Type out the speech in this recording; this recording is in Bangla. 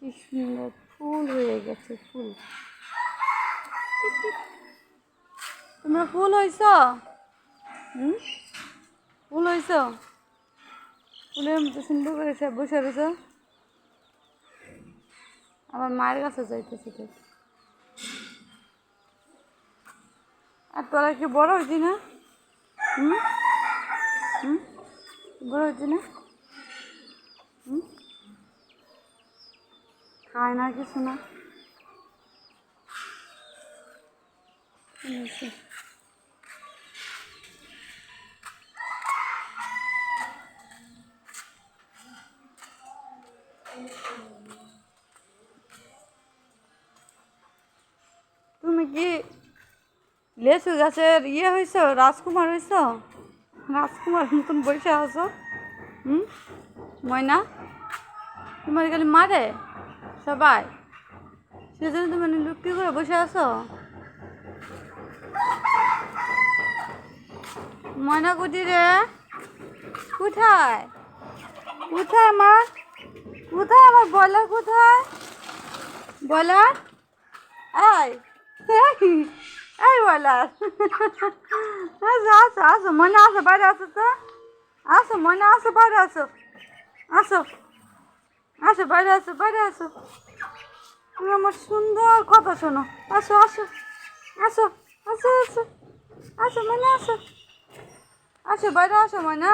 কি সুন্দর ফুল হয়ে গেছে ফুল। তোমরা ফুল হইছ? ফুল হইছ? ফুলের মতো সুন্দর করে বসে রয়েছ। আমার মায়ের কাছে যাইতেছি তো। আর তোরা কি বড় হয়েছি না? বড় হয়েছি না? খায় না কিছু না। তুমি কি লেচু গাছের হয়েছ? রাজকুমার হয়েছ? রাজকুমার মতন বসে আছো। ময়না তোমার খালি মারে সবাই, সেজন্য তুমি লুকি করে বসে আছো। ময়না কুটি রে, কোথায় কোথায় আমার বয়লার কোথায়? বয়লার এই এই বয়লার আসো আসো আসো ময়না আসো, বাইরে আসো তো। আসো ময়না আসো, বাইরে আসো। আসো আসো বাইরে আসো, বাইরে আসো। তুমি আমার সুন্দর কথা শোনো। আসো আসো আসো আসো আসো আসো ময়না আসো। আসো বাইরে আসো ময়না।